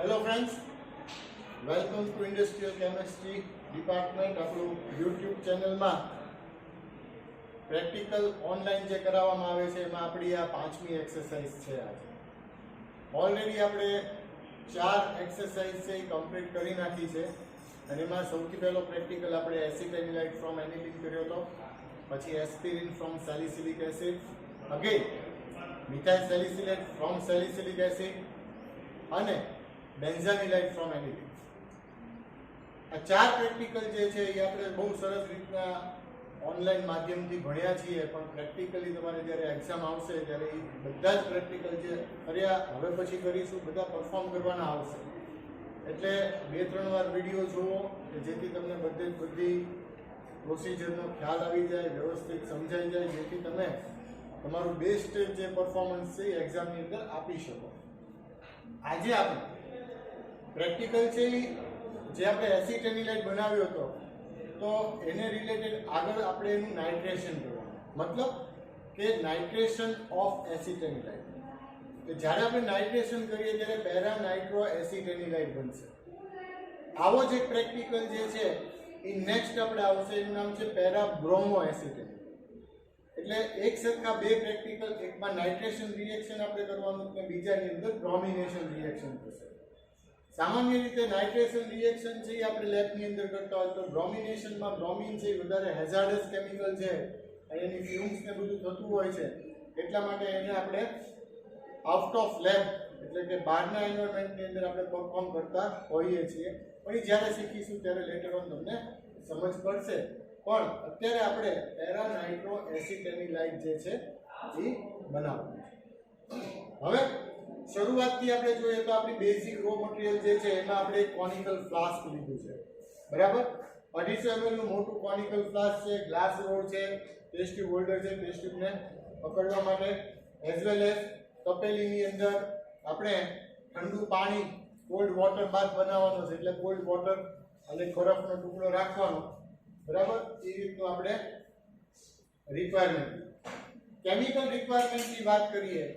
Hello friends, welcome to industrial chemistry department. આપણું YouTube ચેનલમાં practical online જે કરાવવામાં આવે છે એમાં આપણી આ 5મી એક્સરસાઇઝ છે. આજે ઓલરેડી આપણે 4 એક્સરસાઇઝ છે એ કમ્પ્લીટ કરી નાખી છે અને એમાં સૌથી પહેલો પ્રેક્ટિકલ આપણે એસિટાઇલિન ફ્રોમ એનિલિન કર્યો હતો, પછી aspirin from salicylic acid, again methyl salicylate from salicylic acid અને બેન્ઝામિલાઇટ ફ્રોમ એનિલિન. આ 4 પ્રેક્ટિકલ જે છે એ આપણે બહુ સરસ રીતના ઓનલાઈન માધ્યમથી ભણ્યા છીએ, પણ પ્રેક્ટિકલી તમારે જ્યારે એક્ઝામ આવશે ત્યારે એ બધા જ પ્રેક્ટિકલ જે કર્યા હવે પછી કરીશું બધા પરફોર્મ કરવાના આવશે. એટલે 2-3 વાર વિડીયો જુઓ કે જેથી તમને બધી પ્રોસિજરનો ખ્યાલ આવી જાય, વ્યવસ્થિત સમજાઈ જાય, જેથી તમે તમારું બેસ્ટ જે પરફોર્મન્સ છે એ એક્ઝામની અંદર આપી શકો. આજે આપણે પ્રેક્ટિકલ છે જે આપણે એસિટાઇલિન બનાવ્યો હતો તો એને રિલેટેડ આગળ આપણે એનું નાઇટ્રેશન કરવાનું, મતલબ કે નાઇટ્રેશન ઓફ એસિટાઇલિન. તો જ્યારે આપણે નાઇટ્રેશન કરીએ ત્યારે પેરા નાઇટ્રો એસિટાઇલિન બનશે. આવો જ એક પ્રેક્ટિકલ જે છે એ નેક્સ્ટ આપણે આવશે, એનું નામ છે પેરા બ્રોમો એસિટાઇલિન. એટલે એક સરખા બે પ્રેક્ટિકલ, એકમાં નાઇટ્રેશન રિએક્શન આપણે કરવાનું અને બીજાની અંદર બ્રોમિનેશન રિએક્શન થશે. સામાન્ય રીતે નાઇટ્રેશન રિએક્શન છે એ આપણે લેબની અંદર કરતા હોય તો બ્રોમિનેશનમાં બ્રોમિન છે એ વધારે હેઝાર્ડસ કેમિકલ છે અને એની ફ્યુમ્સ ને બધું થતું હોય છે, એટલા માટે એને આપણે આઉટ ઓફ લેબ એટલે કે બહારના એન્વાયરમેન્ટની અંદર આપણે પરફોર્મ કરતા હોઈએ છીએ. પણ એ જ્યારે શીખીશું ત્યારે લેટર ઓન તમને સમજ પડશે. પણ અત્યારે આપણે પેરા નાઇટ્રો એસિટાઇલિન જે છે એ બનાવવાનું છે. હવે શરૂઆતથી આપણે જોઈએ તો આપણી બેઝિક રો મટીરિયલ જે છે એમાં આપણે એક કોનિકલ ફ્લાસ્ક લીધું છે, બરાબર. 250 ml નું મોટું કોનિકલ ફ્લાસ્ક છે, ગ્લાસ રોડ છે, ટેસ્ટ ટ્યુબ હોલ્ડર છે ટેસ્ટ ટ્યુબને પકડવા માટે, એઝ વેલ એઝ તપેલીની અંદર આપણે ઠંડુ પાણી કોલ્ડ વોટર બાથ બનાવવાનો છે, એટલે કોલ્ડ વોટર અને બરફનો ટુકડો રાખવાનો, બરાબર. એ રીતનું આપણે રિક્વાયરમેન્ટ. કેમિકલ રિક્વાયરમેન્ટની વાત કરીએ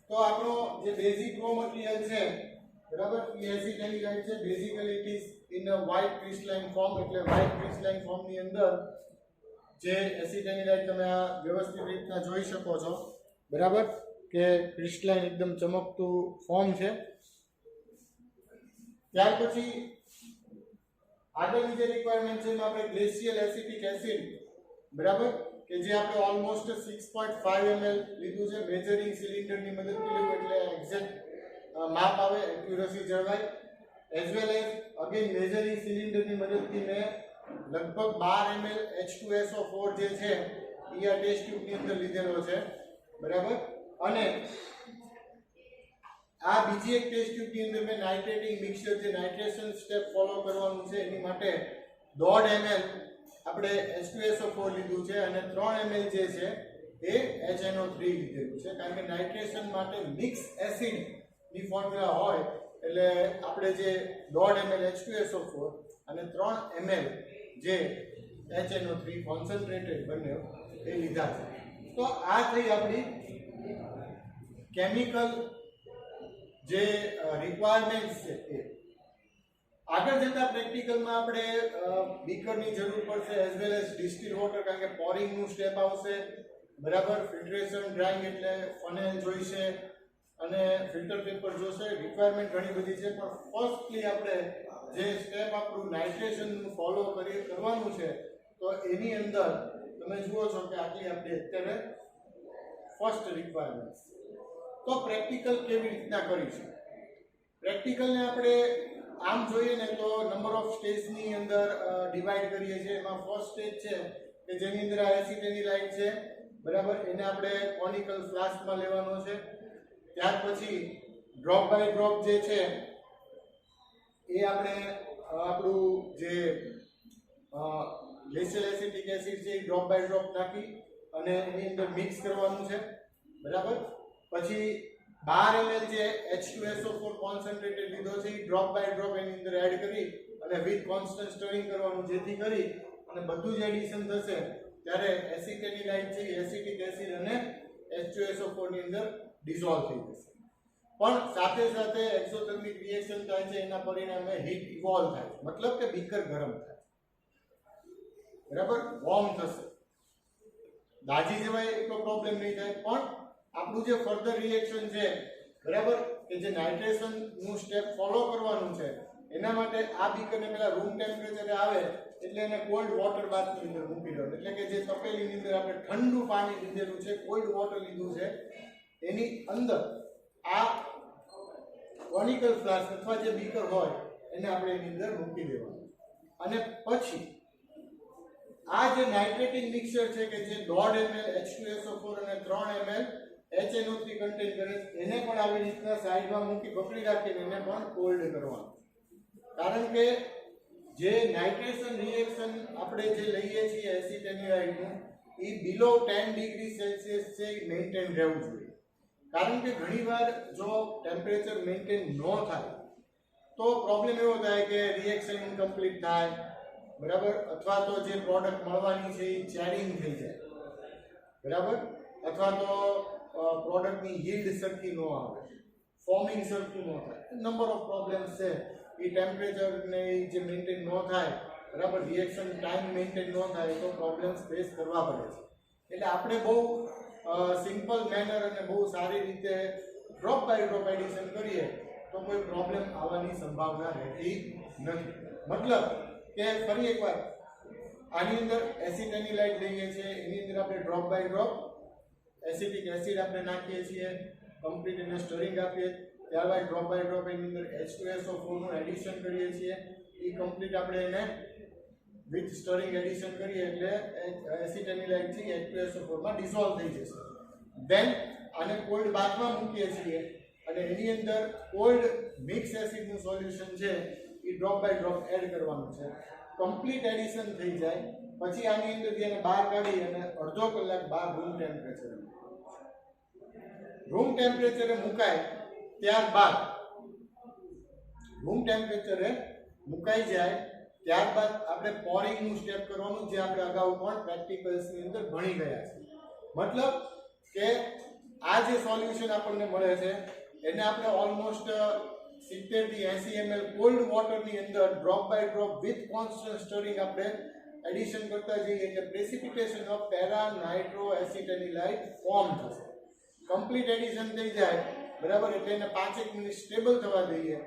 તો આપણો જે બેઝિક રો મટીરિયલ છે, બરાબર, એ એસિટાઇલિન છે. Basically it is in a white crystalline form, એટલે વ્હાઇટ ક્રિસ્ટલાઇન ફોર્મની અંદર જે એસિટાઇલિન તમે આ વ્યવસ્થિત રીતના જોઈ શકો છો, બરાબર, કે ક્રિસ્ટલાઇન એકદમ ચમકતું ફોર્મ છે. ત્યાર પછી આગળની જે રિક્વાયરમેન્ટ છે એમાં આપણે ગ્લેશિયલ એસિટિક એસિડ, બરાબર, કે જે આપણે ઓલમોસ્ટ 6.5 ml લીધું છે. મેજરિંગ સિલિન્ડરની મદદથી લેવું એટલે એક્ઝેક્ટ માપ આવે, એક્યુરસી જળવાય. As well as again measuring સિલિન્ડરની મદદથી મેં લગભગ 12 ml H2SO4 જે છે એ આ ટેસ્ટ ટ્યુબની અંદર લીધેલો છે, બરાબર. અને આ બીજી એક ટેસ્ટ ટ્યુબની અંદર મેં નાઇટ્રેટિંગ મિક્સચર, જે નાઇટ્રેશન સ્ટેપ ફોલો કરવાનું છે એની માટે 1.5 ml આપણે H2SO4 લીધું છે અને 3 ml જે છે એ HNO3 લીધેલું છે. કારણ કે નાઇટ્રેશન માટે મિક્સ એસિડની ફોર્મ્યુલા હોય એટલે આપણે જે 1.5 ml H2SO4 અને 3 ml જે HNO3 કોન્સન્ટ્રેટેડ બંને એ લીધા છે. તો આ થઈ આપણી કેમિકલ જે રિક્વાયરમેન્ટ્સ છે એ. આગળ જતા પ્રેક્ટિકલમાં આપણે બીકરની જરૂર પડશે, as well as distil water, કારણ કે પોરિંગનું સ્ટેપ આવશે, બરાબર. ફિલ્ટ્રેશન, ડ્રાઇંગ એટલે ફનેલ જોઈશે અને ફિલ્ટર પેપર જોશે. રિક્વાયરમેન્ટ ઘણી બધી છે, પણ ફર્સ્ટલી આપણે જે સ્ટેપ આપણું નાઇટ્રેશનનું ફોલો કરવાનું છે તો એની અંદર તમે જુઓ છો કે આટલી આપણી અત્યારે ફર્સ્ટ રિક્વાયરમેન્ટ. તો પ્રેક્ટિકલ કેવી રીતના કરીશું? પ્રેક્ટિકલને આપણે આમ જોઈએ ને તો નંબર ઓફ સ્ટેજની અંદર ડિવાઈડ કરીએ છીએ. એમાં ફર્સ્ટ સ્ટેજ છે કે જેની અંદર આ એસિટાઇલિન છે, બરાબર, એને આપણે કોનિકલ ફ્લાસ્કમાં લેવાનો છે. ત્યાર પછી ડ્રોપ બાય ડ્રોપ જે છે એ આપણે આપણું જે ગ્લેશિયલ એસિટિક એસિડ છે એ ડ્રોપ બાય ડ્રોપ નાખી અને એની અંદર મિક્સ કરવાનું છે, બરાબર. પછી 12 ml જે H2SO4 કોન્સન્ટ્રેટેડ લીધો છે એ ડ્રોપ બાય ડ્રોપ એની અંદર એડ કરી અને વિથ કોન્સ્ટન્ટ સ્ટરિંગ કરવાનું, જેથી કરી અને બધું જ એડિશન થશે ત્યારે એસિટાઇલિન છે એસિટિક એસિડ અને H2SO4 ની અંદર ડિઝોલ્વ થઈ જશે. પણ સાથે સાથે એક્ઝોથર્મિક રિએક્શન થાય છે, એના પરિણામે હીટ ઇવોલ્વ થાય છે, મતલબ કે બીકર ગરમ થાય, બરાબર, વોર્મ થશે, દાજી જવાય એટલો પ્રોબ્લેમ નહીં થાય. પણ આપણું જે ફર્ધર રિએક્શન છે, બરાબર, કે જે નાઇટ્રેશન નું સ્ટેપ ફોલો કરવાનું છે, એના માટે આ બીકરને પહેલા રૂમ ટેમ્પરેચરે આવે એટલે એને કોલ્ડ વોટર બાથની અંદર મૂકી દો, એટલે કે જે તપેલીની અંદર આપણે ઠંડુ પાણી લીધેલું છે, કોલ્ડ વોટર લીધું છે, એની અંદર આ કોનિકલ ફ્લાસ્ક અથવા જે બીકર હોય એને આપણે એની અંદર મૂકી દેવાનું. અને પછી આ જે નાઇટ્રેટિંગ મિક્સચર છે કે જે 1.5 ml H2SO4 અને 3 ml HNO3 કન્ટેન કરે છે, એને પણ આવી રીતના સાઈડમાં મૂકી પકડી રાખીને એને પણ કોલ્ડ કરવાનું. કારણ કે જે નાઇટ્રેશન રિએક્શન આપણે જે લઈએ છીએ એસિટેનિલાઇટનું, એ બિલો 10 ડિગ્રી સેલ્સિયસ છે, એ મેન્ટેન રહેવું જોઈએ. કારણ કે ઘણીવાર જો ટેમ્પરેચર મેન્ટેન ન થાય તો પ્રોબ્લેમ એવો થાય કે રિએક્શન ઇનકમ્પ્લીટ થાય, બરાબર, અથવા તો જે પ્રોડક્ટ મળવાની છે એ ચેરિંગ થઈ જાય, બરાબર, અથવા તો પ્રોડક્ટની yield સરખી ન આવે, ફોર્મિંગ સરખું ન થાય, નંબર ઓફ પ્રોબ્લેમ્સ છે. એ ટેમ્પરેચરને જે મેન્ટેન ન થાય, બરાબર, રિએક્શન ટાઈમ મેન્ટેન ન થાય તો પ્રોબ્લેમ્સ ફેસ કરવા પડે છે. એટલે આપણે બહુ સિમ્પલ મેનર અને બહુ સારી રીતે ડ્રોપ બાય ડ્રોપ એડિશન કરીએ તો કોઈ પ્રોબ્લેમ આવવાની સંભાવના રહેતી નથી. મતલબ કે ફરી એકવાર આની અંદર એસિટેનિલાઇટ લઈએ છીએ, એની અંદર આપણે drop by drop acetic acid આપણે નાખીએ છીએ, કમ્પ્લીટ એને સ્ટરિંગ આપીએ, ત્યારબાદ ડ્રોપ બાય ડ્રોપ એની અંદર H2SO4 નું એડિશન કરીએ છીએ. એ કમ્પ્લીટ આપણે એને વિથ સ્ટરિંગ એડિશન કરીએ એટલે એસિટેનિલાઇટ છે H2SO4 માં ડિસોલ્વ થઈ જશે. ધેન આને કોલ્ડ બાથમાં મૂકીએ છીએ અને એની અંદર કોલ્ડ મિક્સ એસિડનું સોલ્યુશન છે એ ડ્રોપ બાય ડ્રોપ એડ કરવાનું છે. કમ્પ્લીટ એડિશન થઈ જાય પછી આની અંદર એને બહાર કાઢી અને અડધો કલાક બહાર રૂમ ટેમ્પરેચરે મુકાય. ત્યારબાદ રૂમ ટેમ્પરેચરે મુકાઈ જાય ત્યારબાદ આપણે પોરિંગનું સ્ટેપ કરવાનું, જે આપણે અગાઉ પણ પ્રેક્ટિકલ્સની અંદર ભણી ગયા છે. મતલબ કે આ જે સોલ્યુશન આપણને મળે છે એને આપણે ઓલમોસ્ટ 70 થી 80 ml કોલ્ડ વોટરની અંદર drop by drop with constant stirring આપણે એડિશન કરતા જઈએ એટલે precipitation of para nitro acetanilide form થશે. કમ્પ્લીટ એડિશન થઈ જાય, બરાબર, એટલે એને 5 મિનિટ સ્ટેબલ થવા દઈએ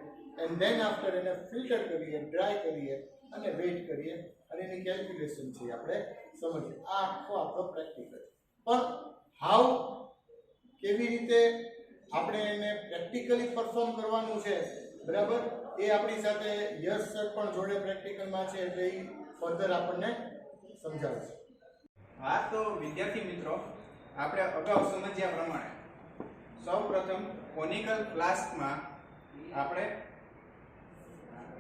એન્ડ ધેન આફ્ટર એને ફિલ્ટર કરીએ, ડ્રાય કરીએ અને વેઇટ કરીએ અને એની કેલ્ક્યુલેશન છે આપણે સમજીએ. આ આપણો પ્રેક્ટિકલ. પણ હાઉ, કેવી રીતે આપણે એને પ્રેક્ટિકલી પરફોર્મ કરવાનું છે, બરાબર, એ આપણી સાથે યશ સર પણ જોડે પ્રેક્ટિકલમાં છે એટલે એ ફર્ધર આપણને સમજાવશે. હા, તો વિદ્યાર્થી મિત્રો, આપણે અગાઉ સમજ્યા પ્રમાણે સૌપ્રથમ કોનિકલ ફ્લાસ્કમાં આપણે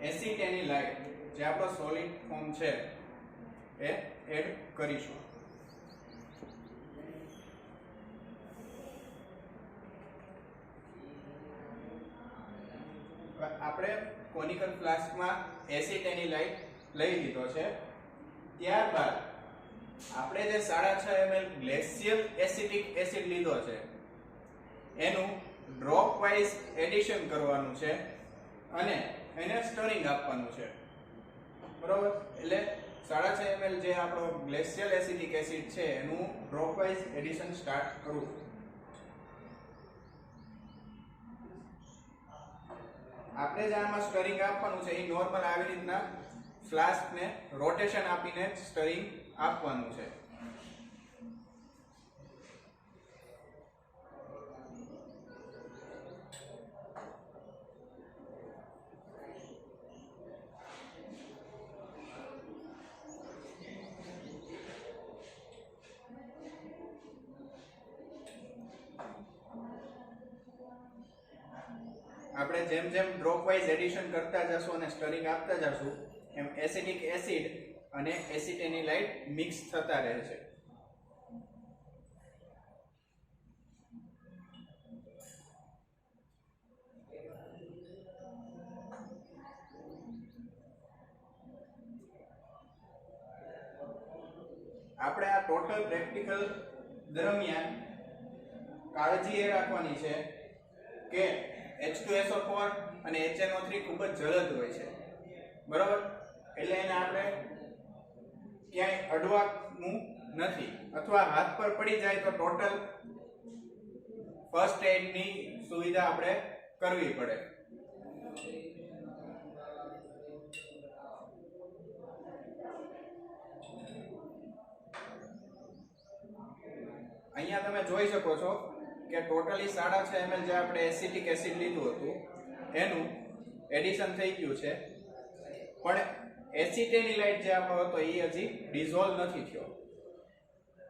એસિટેનિલાઇટ જે આપણો સોલિડ ફોર્મ છે એ એડ કરીશું. આપણે કોનિકલ ફ્લાસ્કમાં એસિટેનિલાઇટ લઈ લીધો છે. ત્યારબાદ આપણે જે 6.5 ml ગ્લેશિયલ એસિટિક એસિડ લીધો છે એનું ડ્રોપ વાઇઝ એડિશન કરવાનું છે અને એને સ્ટરિંગ આપવાનું છે, બરોબર. એટલે 6.5 ml જે આપણો ગ્લેશિયલ એસિટિક એસિડ છે એનું ડ્રોપ વાઇઝ એડિશન સ્ટાર્ટ કરવું. આપણે જે આમાં સ્ટરિંગ આપવાનું છે એ નોર્મલ આવી રીતના ફ્લાસ્કને રોટેશન આપીને સ્ટરિંગ આપવાનું છે. આપણે જેમ જેમ ડ્રોપ વાઇઝ એડિશન કરતા જશું અને સ્ટરિંગ આપતા જશું એમ એસિટિક એસિડ અને એસિટેનિલાઇટ મિક્સ થતા રહે છે. આપણે આ ટોટલ પ્રેક્ટિકલ દરમિયાન કાળજી એ રાખવાની છે કે H2SO4 અને HNO3 ખૂબ જ જલદ હોય છે, બરોબર. એટલે એને આપણે ક્યાંય અડવાનું નથી, અથવા હાથ પર પડી જાય તો ટોટલ ફર્સ્ટ એડ ની સુવિધા આપણે કરવી પડે. અહીંયા તમે જોઈ શકો છો કે ટોટલી 6.5 ml જે આપણે એસિટિક એસિડ લીધું હતું એનું એડિશન થઈ ગયું છે, પણ એસિટેનિલાઇટ જે આપણો હતો એ હજી ડિઝોલ્વ નથી થયો.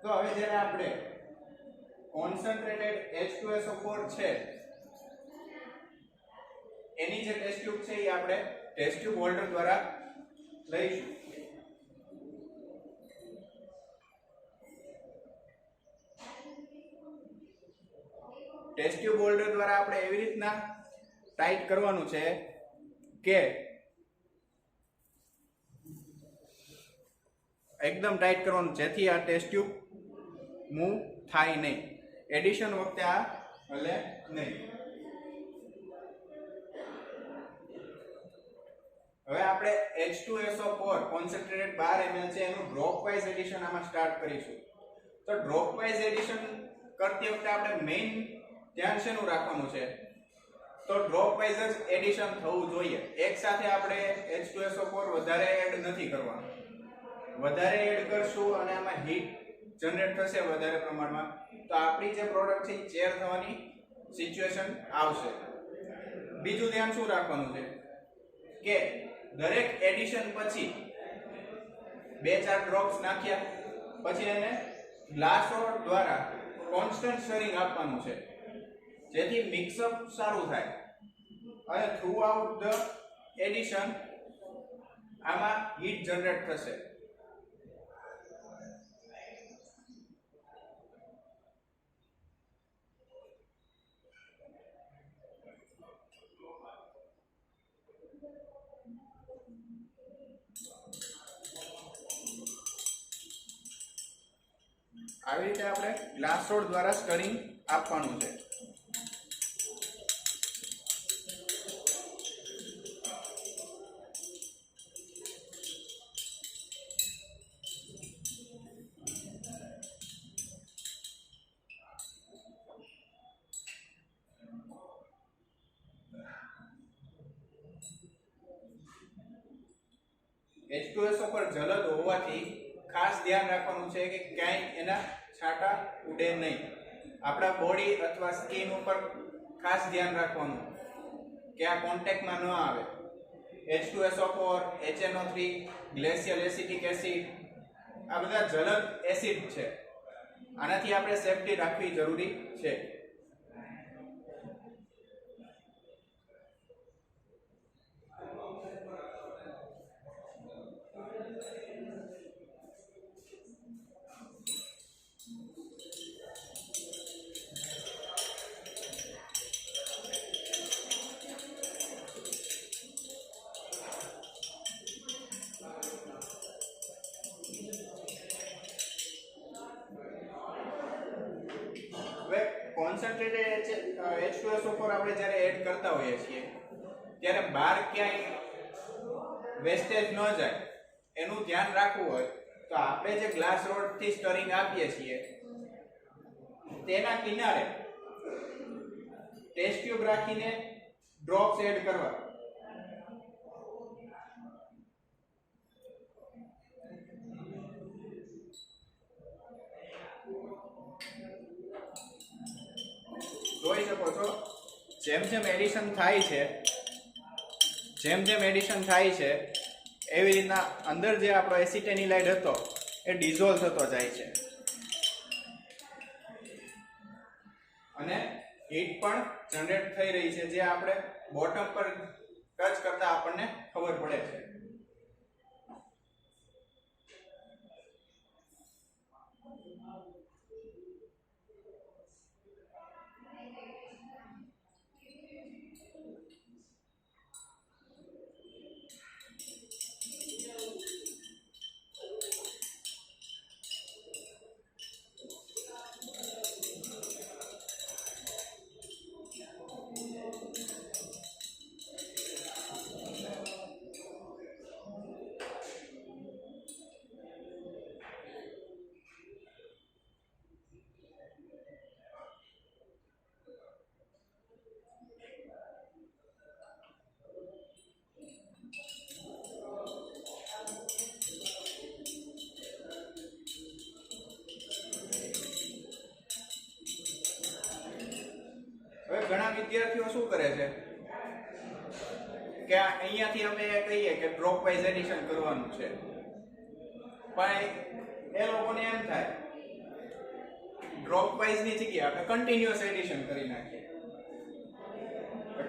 તો હવે જ્યારે આપણે કોન્સન્ટ્રેટેડ H2SO4 છે એની જે ટેસ્ટ ટ્યુબ છે એ આપણે ટેસ્ટ ટ્યુબ હોલ્ડર દ્વારા લઈશું. ટેસ્ટ ટ્યુબ હોલ્ડર દ્વારા આપણે એવી રીતના ટાઈટ કરવાનું છે કે એકદમ ટાઈટ કરવાનું, જેથી આ ટેસ્ટ ટ્યુબ મૂવ થાય નહીં, એડિશન વખતે આ હલે નહીં. હવે આપણે H2SO4 કોન્સન્ટ્રેટેડ 12 ml છે એનું ડ્રોપ વાઇઝ એડિશન આમાં સ્ટાર્ટ કરીશું. તો ડ્રોપ વાઇઝ એડિશન કરતી વખતે આપણે મેઇન ધ્યાન શેનું રાખવાનું છે? તો ડ્રોપ વાઇઝ જ એડિશન થવું જોઈએ. એક સાથે આપણે H2SO4 વધારે એડ નથી કરવાનું. વધારે એડ કરશું અને આમાં હીટ જનરેટ થશે વધારે પ્રમાણમાં, તો આપણી જે પ્રોડક્ટ છે એ ચેર થવાની સિચ્યુએશન આવશે. બીજું ધ્યાન શું રાખવાનું છે કે દરેક એડિશન પછી 2-4 ડ્રોપ્સ નાખ્યા પછી એને ગ્લાસ રોડ દ્વારા કોન્સ્ટન્ટ સ્ટરિંગ આપવાનું છે, જેથી મિક્સઅપ સારું થાય અને થ્રુ આઉટ ધ એડિશન આમાં હીટ જનરેટ થશે. આવી રીતે આપણે ગ્લાસ રોડ દ્વારા સ્ટરિંગ આપવાનું છે. H2SO પર જલદ હોવાથી ખાસ ધ્યાન રાખવાનું છે કે ક્યાંય એના છાંટા ઉડે નહીં. આપણા બોડી અથવા સ્કિન ઉપર ખાસ ધ્યાન રાખવાનું કે આ કોન્ટેક્ટમાં ન આવે. H2SO4, HNO3, glacial acetic acid આ બધા જલદ એસિડ છે. આનાથી આપણે સેફટી રાખવી જરૂરી છે. કોન્સન્ટ્રેટેડ H2SO4 આપણે જ્યારે એડ કરતા હોઈએ છીએ ત્યારે બહાર ક્યાંય વેસ્ટેજ ન જાય એનું ધ્યાન રાખવું હોય તો આપણે જે ગ્લાસ રોડ થી સ્ટરિંગ આપીએ છીએ તેના કિનારે ટેસ્ટ ટ્યુબ રાખીને ડ્રોપ્સ એડ કરવા. જોઈ શકો છો જેમ જેમ એડિશન થાય છે એવી રીતના અંદર જે આપણો એસિટેનિલાઇડ હતો એ ડિઝોલ્વ થતો જાય છે અને હીટ પણ જનરેટ થઈ રહી છે, જે આપણે બોટમ પર ટચ કરતા આપણને ખબર પડે છે. શું કરે છે કે અહીંયાથી અમે કહીએ કે ડ્રોપ વાઇઝ એડિશન કરવાનું છે, પણ એ લોકોને એમ થાય ડ્રોપ વાઇઝ ની જગ્યાએ આપણે કન્ટિન્યુઅસ એડિશન કરી નાખીએ.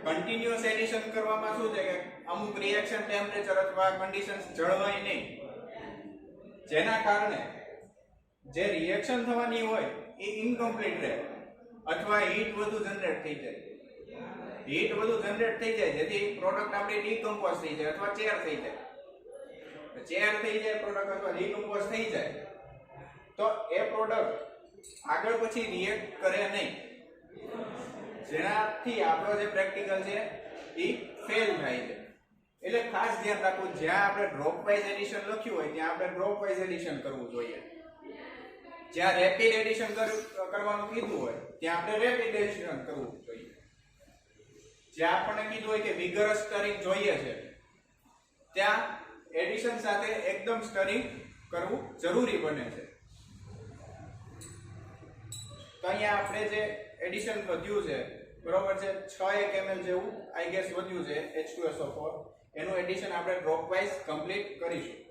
કન્ટિન્યુઅસ એડિશન કરવામાં શું છે કે અમુક રિએક્શન ટેમ્પરેચર અથવા કન્ડિશન્સ જળવાય નહીં, જેના કારણે જે રિએક્શન થવાની હોય એ ઇનકમ્પ્લીટ રહે અથવા હીટ વધુ જનરેટ થઈ જાય. હીટ વધુ જનરેટ થઈ જાય જેથી પ્રોડક્ટ આપણી ડીકમ્પોઝ થઈ જાય અથવા ચેર થઈ જાય. ચેર થઈ જાય પ્રોડક્ટ અથવા ડીકમ્પોઝ થઈ જાય તો એ પ્રોડક્ટ આગળ પછી રિએક્ટ કરે નહીં, જેનાથી આપણો જે પ્રેક્ટિકલ છે એ ફેલ થાય છે. એટલે ખાસ ધ્યાન રાખવું, જ્યાં આપણે ડ્રોપ વાઇઝ એડિશન લખ્યું હોય ત્યાં આપણે ડ્રોપ વાઇઝ એડિશન કરવું જોઈએ. જ્યાં રેપિડ એડિશન કરવાનું કીધું હોય ત્યાં આપણે રેપિડ એડિશન કરવું જોઈએ. જ્યાં આપણને કીધું હોય કે વિગરસ સ્ટરિંગ જોઈએ છે ત્યાં એડિશન સાથે એકદમ સ્ટરિંગ કરવું જરૂરી બને છે. તો અહીંયા આપણે જે એડિશન વધ્યું છે બરોબર છે 6 ml જેવું આઈ ગેસ વધ્યું છે H2SO4, એનું એડિશન આપણે ડ્રોપ વાઇઝ કમ્પ્લીટ કરીશું.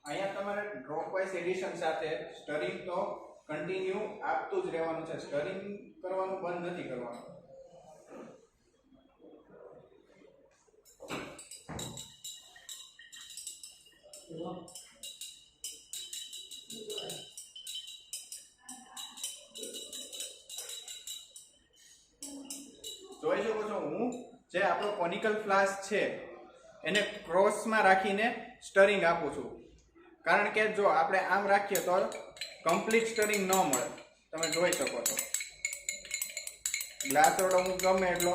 અહીંયા તમારે ડ્રોપ વાઇઝ એડિશન સાથે સ્ટરિંગ તો કન્ટિન્યુ આપતું જ રહેવાનું છે, સ્ટરિંગ કરવાનું બંધ નથી કરવાનું. જોઈ શકો છો હું જે આપણો કોનિકલ ફ્લાસ્ક છે એને ક્રોસમાં રાખીને સ્ટરિંગ આપું છું, કારણ કે જો આપણે આમ રાખીએ તો કમ્પ્લીટ સ્ટરિંગ ન મળે. તમે જોઈ શકો છો ગ્લાસ રોડો હું ગમે એટલો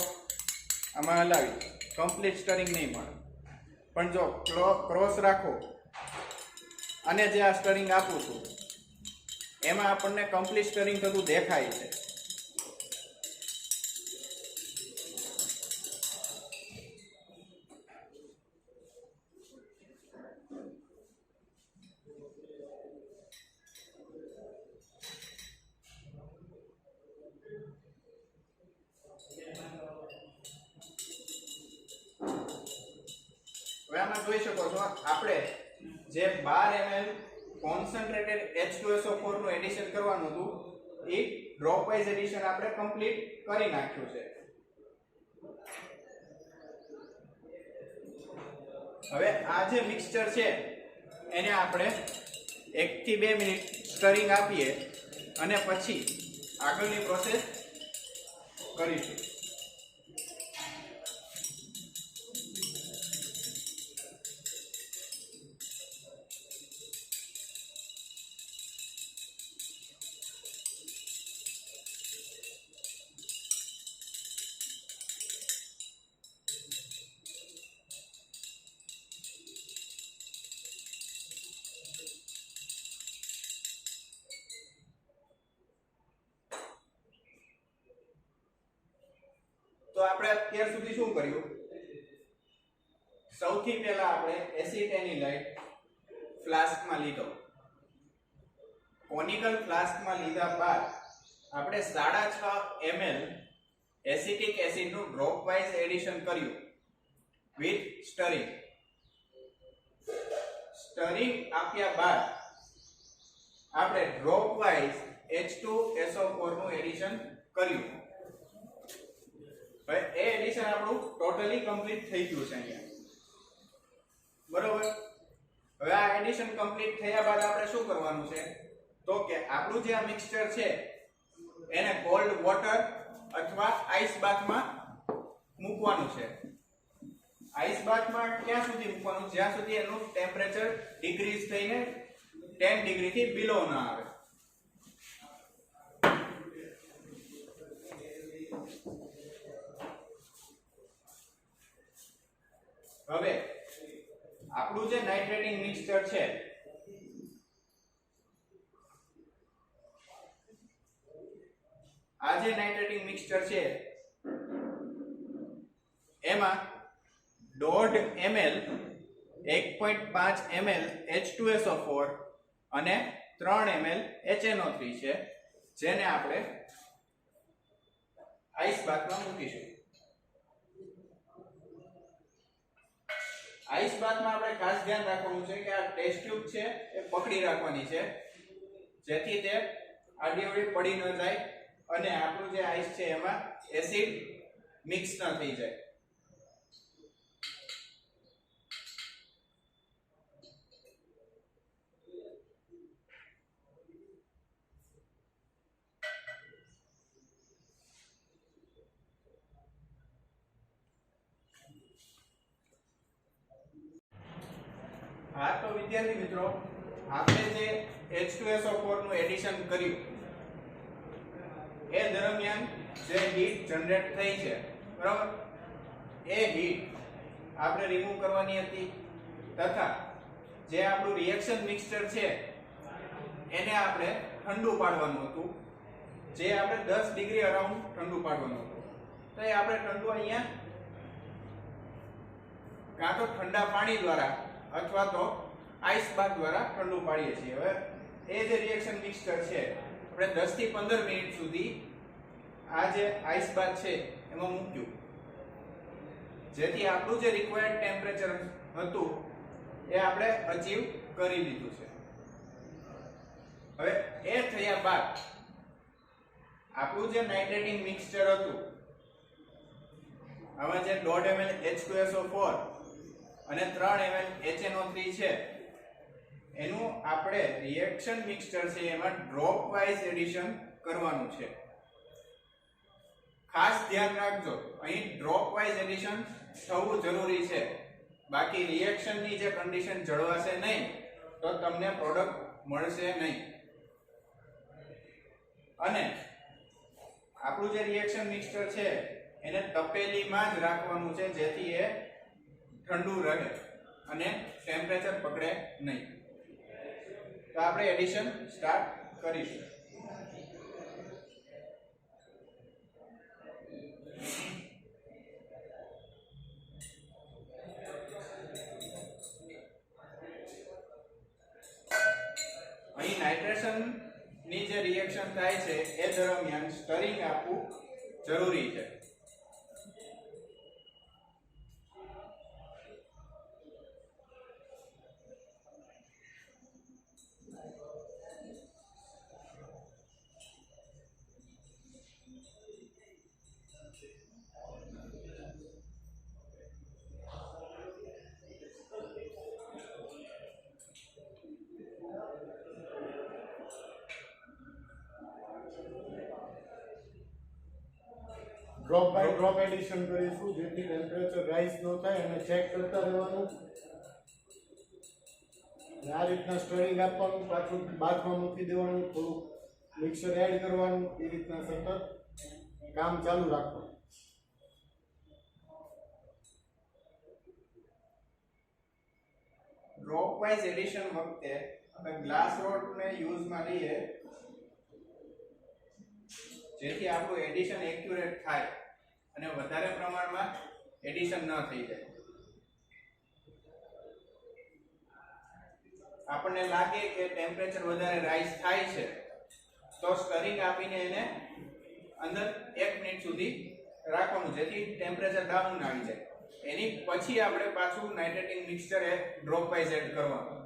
આમાં હલાવી કમ્પ્લીટ સ્ટરિંગ નહીં મળે, પણ જો ક્રોસ રાખો અને જે આ સ્ટરિંગ આપું છું એમાં આપણને કમ્પ્લીટ સ્ટરિંગ થતું દેખાય છે. હવે આમાં જોઈ શકો છો આપણે જે 12 ml કોન્સન્ટ્રેટેડ H2SO4 નું એડિશન કરવાનું હતું એ ડ્રોપ વાઇઝ એડિશન આપણે કમ્પ્લીટ કરી નાખ્યું છે. હવે આ જે મિક્સચર છે એને આપણે 1 થી 2 મિનિટ સ્ટરિંગ આપીએ અને પછી આગળની પ્રોસેસ કરીશું. તો આપણે અત્યાર સુધી શું કર્યું, સૌથી પહેલા આપણે એસિટેનિલાઇટ ફ્લાસ્કમાં લીધો. કોનિકલ ફ્લાસ્કમાં લીધા બાદ આપણે 6.5 ml એસિટિક એસિડનું ડ્રોપ વાઇઝ એડિશન કર્યું વિથ સ્ટરિંગ. સ્ટરિંગ આપ્યા બાદ આપણે ડ્રોપ વાઇઝ H2SO4 નું એડિશન કર્યું. હવે એ એડિશન આપણું ટોટલી કમ્પ્લીટ થઈ ગયું છે અહીંયા, બરોબર. હવે આ એડિશન કમ્પ્લીટ થયા બાદ આપણે શું કરવાનું છે તો કે આપણું જે આ મિક્સચર છે એને કોલ્ડ વોટર અથવા આઈસ બાથમાં મૂકવાનું છે. આઈસ બાથમાં ક્યાં સુધી મૂકવાનું? જ્યાં સુધી એનું ટેમ્પરેચર ડિક્રીઝ થઈને 10 ડિગ્રી થી બિલો ના આવે. હવે આપણું જે નાઇટ્રેટિંગ મિક્સચર છે આ જે નાઇટ્રેટિંગ મિક્સચર છે એમાં 1.5 ml 1.5 ml H2SO4 અને 3 ml HNO3 છે, જેને આપણે આઈસ બાથમાં મૂકીશું. આઈસ બાથમાં આપણે ખાસ ધ્યાન રાખવાનું છે કે આ ટેસ્ટ ટ્યુબ છે એ પકડી રાખવાની છે, જેથી તે આડીઅવળી પડી ન જાય અને આપણું જે આઈસ છે એમાં એસિડ મિક્સ ન થઈ જાય. હા તો વિદ્યાર્થી મિત્રો, આપણે જે H2SO4 નું એડિશન કર્યું એ દરમિયાન જે હીટ જનરેટ થઈ છે, બરાબર, એ હીટ આપણે રિમૂવ કરવાની હતી તથા જે આપણું રિએક્શન મિક્સચર છે એને આપણે ઠંડુ પાડવાનું હતું, જે આપણે 10 ડિગ્રી અરાઉન્ડ ઠંડુ પાડવાનું હતું. તો એ આપણે ઠંડુ અહીંયા કાં તો ઠંડા પાણી દ્વારા અથવા તો આઈસ બાથ દ્વારા ઠંડુ પાડીએ છીએ. હવે એ જે રિએક્શન મિક્સચર છે આપણે 10 થી 15 મિનિટ સુધી આ જે આઈસ બાથ છે એમાં મૂક્યું, જેથી આપણું જે રિક્વાયર્ડ ટેમ્પરેચર હતું એ આપણે અચીવ કરી લીધું છે. હવે એ થયા બાદ આપણું જે નાઇટ્રેટિંગ મિક્સચર હતું આમાં જે 1.5 ml H2SO4 અને 3 ml HNO3 છે એનું આપણે રિએક્શન મિક્સચર છે એમાં ડ્રોપ વાઇઝ એડિશન કરવાનું છે. ખાસ ધ્યાન રાખજો, અહીં ડ્રોપ વાઇઝ એડિશન થવું જરૂરી છે, બાકી રિએક્શનની જે કન્ડિશન જળવાશે નહીં તો તમને પ્રોડક્ટ મળશે નહીં. અને આપણું જે રિએક્શન મિક્સચર છે એને તપેલીમાં જ રાખવાનું છે, જેથી એ ઠંડુ રહે અને ટેમ્પરેચર પકડે નહીં. તો આપણે એડિશન સ્ટાર્ટ કરીશું. અહીં નાઇટ્રેશન ની જે રિએક્શન થાય છે એ દરમિયાન સ્ટરિંગ આપવું જરૂરી છે. ડ્રોપ બાય ડ્રોપ એડિશન કરીશું, જેથી ટેમ્પરેચર રાઇઝ ન થાય અને ચેક કરતા રહેવાનું. આ રીતના સ્ટરિંગ આપવાનું, પાછું બાથમાં મૂકી દેવાનું, થોડું મિક્સર એડ કરવાનું, એ રીતના સતત કામ ચાલુ રાખવાનું. ડ્રોપ વાઇઝ એડિશન વખતે આપણે ગ્લાસ રોડ ને યુઝમાં લઈએ, જેથી આપણું એડિશન એક્યુરેટ થાય અને વધારે પ્રમાણમાં એડિશન ન થઈ જાય. આપણને લાગે કે ટેમ્પરેચર વધારે રાઇઝ થાય છે તો સ્ટરિંગ આપીને એને અંદર 1 મિનિટ સુધી રાખવાનું, જેથી ટેમ્પરેચર ડાઉન આવી જાય. એની પછી આપણે પાછું નાઇટ્રેટિંગ મિક્સચર એ ડ્રોપ વાઇઝ એડ કરવાનું.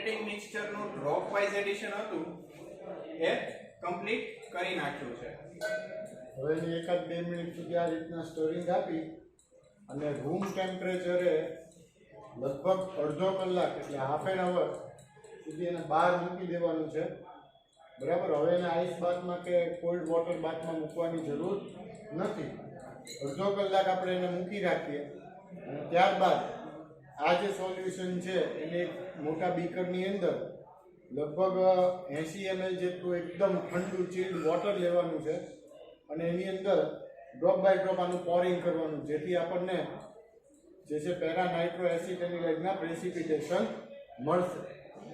નાઇટ્રેટિંગ મિક્સચરનું ડ્રોપ વાઇઝ એડિશન હતું એ કમ્પ્લીટ કરી નાખ્યું છે. હવે એની 1-2 મિનિટ સુધી આ રીતના સ્ટોરિંગ આપી અને રૂમ ટેમ્પરેચરે લગભગ અડધો કલાક એટલે હાફ એન અવર સુધી એને બહાર મૂકી દેવાનું છે. બરાબર. હવે એને આઈસ બાથમાં કે કોલ્ડ વોટર બાથમાં મૂકવાની જરૂર નથી. અડધો કલાક આપણે એને મૂકી રાખીએ અને ત્યારબાદ આ જે સોલ્યુશન છે એને એક મોટા બીકરની અંદર લગભગ 80 ml જેટલું એકદમ ઠંડુ ચીલ્ડ વોટર લેવાનું છે અને એની અંદર ડ્રોપ બાય ડ્રોપ આનું પોરિંગ કરવાનું, જેથી આપણને જે છે પેરા નાઇટ્રો એસિટેનિલાઇટના પ્રેસિપિટેશન મળશે.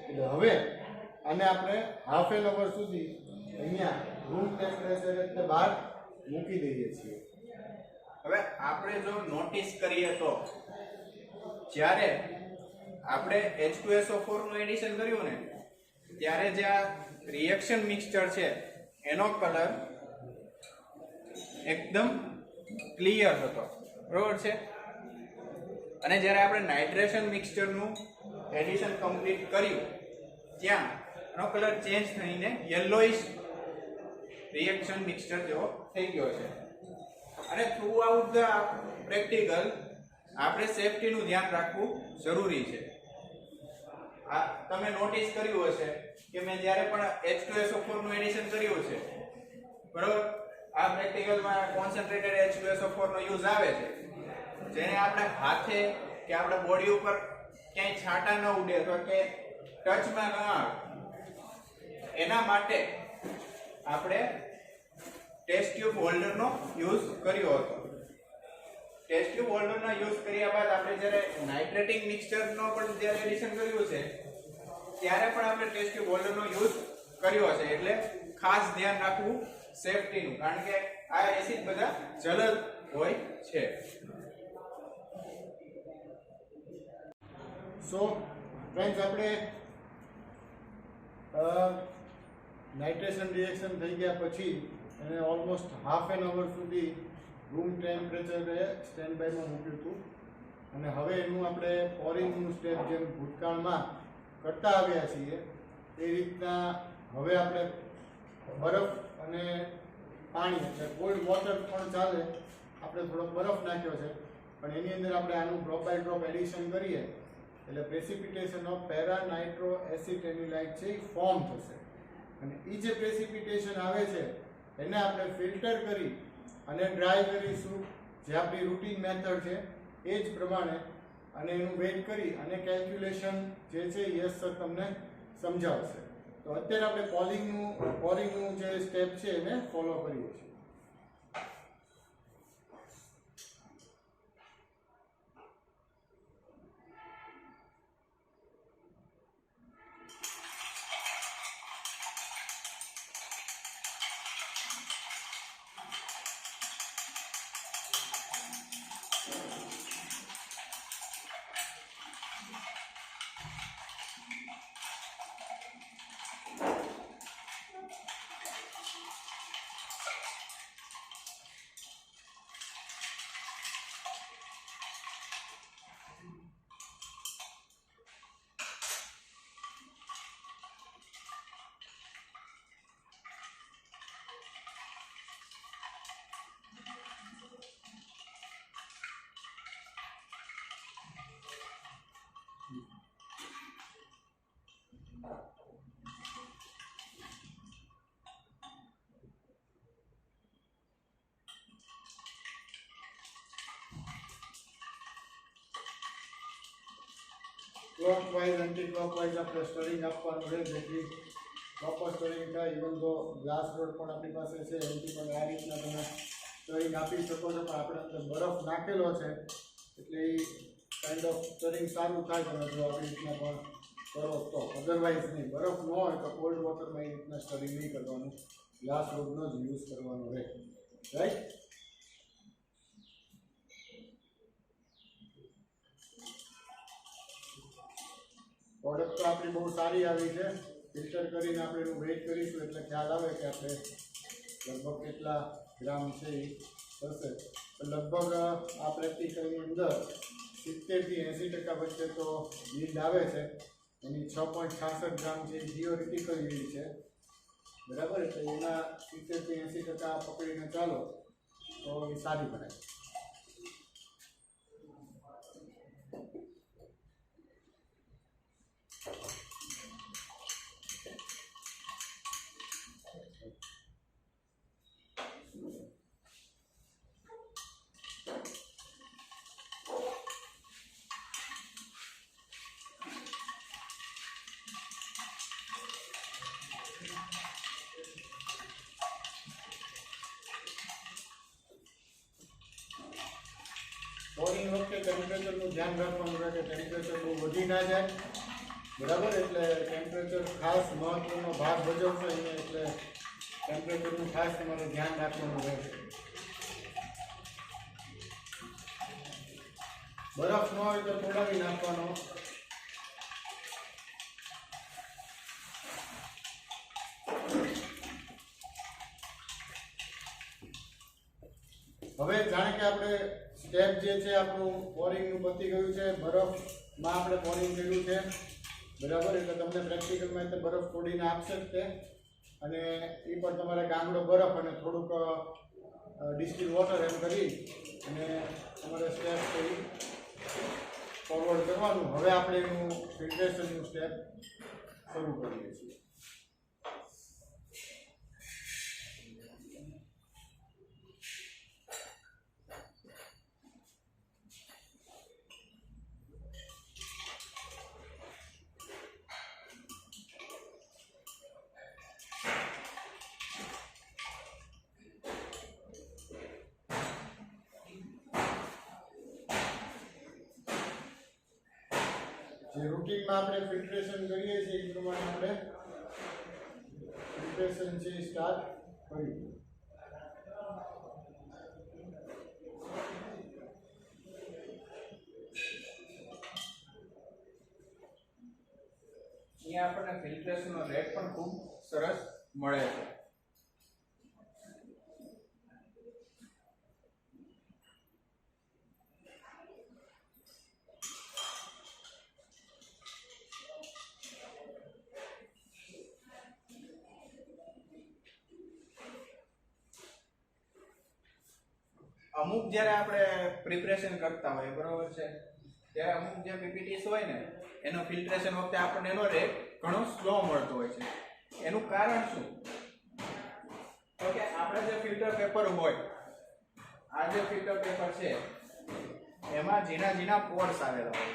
એટલે હવે આને આપણે હાફ એન અવર સુધી અહીંયા રૂમ ટેમ્પરેચર એટલે બહાર મૂકી દઈએ છીએ. હવે આપણે જો નોટિસ કરીએ તો જ્યારે આપણે H2SO4 નું એડિશન કર્યું ને ત્યારે જે આ રિએક્શન મિક્સચર છે એનો કલર એકદમ ક્લિયર હતો, બરોબર છે. અને જ્યારે આપણે નાઇટ્રેશન મિક્સચરનું એડિશન કમ્પ્લીટ કર્યું ત્યાં એનો કલર ચેન્જ થઈને યલોઇશ રિએક્શન મિક્સચર જેવો થઈ ગયો છે. અને થ્રુ આઉટ ધ પ્રેક્ટિકલ આપણે સેફટીનું ધ્યાન રાખવું જરૂરી છે. આ તમે નોટિસ કર્યું હશે કે મેં જ્યારે પણ H2SO4 નું એડિશન કર્યું છે, બરોબર, આ પ્રેક્ટિકલમાં કોન્સન્ટ્રેટેડ H2SO4 નો યુઝ આવે છે, જેને આપણે હાથે કે આપણા બોડી ઉપર ક્યાંય છાંટા ન ઉડે અથવા કે ટચમાં ન આવે એના માટે આપણે ટેસ્ટ ટ્યુબ હોલ્ડરનો યુઝ કર્યો હતો. ટેસ્ટ ટ્યુબ હોલ્ડરનો યુઝ કર્યા બાદ આપણે જ્યારે નાઇટ્રેટિંગ મિક્સચરનો પણ જ્યારે એડિશન કર્યું છે ત્યારે પણ આપણે ટેસ્ટ ટ્યુબ હોલ્ડરનો યુઝ કર્યો છે. એટલે ખાસ ધ્યાન રાખવું સેફટીનું, કારણ કે આ એસિડ બધા જલદ હોય છે. સો ફ્રેન્ડ્સ, આપણે નાઇટ્રેશન રિએક્શન થઈ ગયા પછી એને ઓલમોસ્ટ હાફ એન અવર સુધી રૂમ ટેમ્પરેચરે સ્ટેન્ડ બાયમાં મૂક્યું હતું અને હવે એનું આપણે પોરિંગનું સ્ટેપ જેમ ભૂતકાળમાં કરતા આવ્યા છીએ એ રીતના હવે આપણે બરફ અને પાણી એટલે કોલ્ડ વોટર પણ ચાલે, આપણે થોડોક બરફ નાખ્યો છે પણ એની અંદર આપણે આનું ડ્રોપ બાય ડ્રોપ એડિશન કરીએ એટલે પ્રેસિપિટેશન ઓફ પેરા નાઇટ્રો એસિટેનિલાઇટ છે એ ફોર્મ થશે અને એ જે પ્રેસિપિટેશન આવે છે એને આપણે ફિલ્ટર કરી અને ડ્રાય કરીશું, જે આપણી રૂટીન મેથડ છે એ જ પ્રમાણે, અને એનું વેઇટ કરી અને કેલ્ક્યુલેશન જે છે યસ સર તમને સમજાવશે. તો અત્યારે આપણે પોરિંગનું જે સ્ટેપ છે એને ફોલો કરીએ છીએ. ક્લોકવાઇઝ એન્ટી ક્લોકવાઇઝ આપણે સ્ટરિંગ આપવાનું છે જેથી પ્રોપર સ્ટરિંગ થાય. ઇવન તો ગ્લાસ રોડ પણ આપણી પાસે છે એનાથી પણ આ રીતના તમે સ્ટરિંગ આપી શકો છો, પણ આપણે અંદર બરફ નાખેલો છે એટલે એ કાઇન્ડ ઓફ સ્ટરિંગ સારું થાય. તમે જો આવી રીતના પણ કરો તો, અધરવાઇઝ નહીં. બરફ ન હોય તો કોલ્ડ વોટરમાં એ રીતના સ્ટરિંગ નહીં કરવાનું, ગ્લાસ રોડનો જ યુઝ કરવાનો રહે. રાઈટ. પ્રોડક્ટ તો આપણી બહુ સારી આવી છે. ફિલ્ટર કરીને આપણે એનું વેઇટ કરીશું એટલે ખ્યાલ આવે કે આપણે લગભગ કેટલા ગ્રામ છે એ થશે. લગભગ આ પ્રેક્ટિકલની અંદર 70 થી 80% વચ્ચે તો yield આવે છે. એની 6.66 ગ્રામ જે થિયોરિટિકલ યીલ્ડ છે, બરાબર. એટલે એના 70 થી 80% પકડીને ચાલો તો એ સારી બને. પોરિંગ વખતે ટેમ્પરેચરનું ધ્યાન રાખવાનું રહે કે ટેમ્પરેચર બહુ વધી ના જાય, બરાબર. એટલે ટેમ્પરેચર ખાસ મહત્વનો ભાગ ભજવશે અહીંયા, એટલે ટેમ્પરેચરનું ખાસ તમારે ધ્યાન રાખવાનું રહેશે. બરફ ન હોય તો તોડાવી નાખવાનો. હવે જાણે કે આપણે સ્ટેપ જે છે આપણું પોરિંગનું પતી ગયું છે, બરફમાં આપણે પોરિંગ કર્યું છે, બરાબર. એટલે તમને પ્રેક્ટિકલમાં તે બરફ તોડીને આપશે જ તે, અને એ પણ તમારે ગાંગડો બરફ અને થોડુંક ડિસ્ટિલ વોટર એમ કરી અને તમારે સ્ટેપ કરી ફોરવર્ડ કરવાનું. હવે આપણે એનું ફિલ્ટ્રેશનનું સ્ટેપ શરૂ કરીએ છીએ. જે રૂટીનમાં આપણે ફિલ્ટ્રેશન કરીએ છીએ એ પ્રમાણે આપણે ફિલ્ટ્રેશન છે સ્ટાર્ટ કર્યું. અહીંયા આપણને ફિલ્ટ્રેશનનો રેટ પણ ખૂબ સરસ મળે છે. અમુક જ્યારે આપણે પ્રિપરેશન કરતા હોય, બરોબર છે, ત્યારે અમુક જે પીપીટીસ હોય ને એનો ફિલ્ટ્રેશન વખતે આપણને એનો રેટ ઘણો સ્લો મળતો હોય છે. એનું કારણ શું? તો કે આપણે જે ફિલ્ટર પેપર હોય, આ જે ફિલ્ટર પેપર છે એમાં ઝીણા ઝીણા પોર્સ આવેલા હોય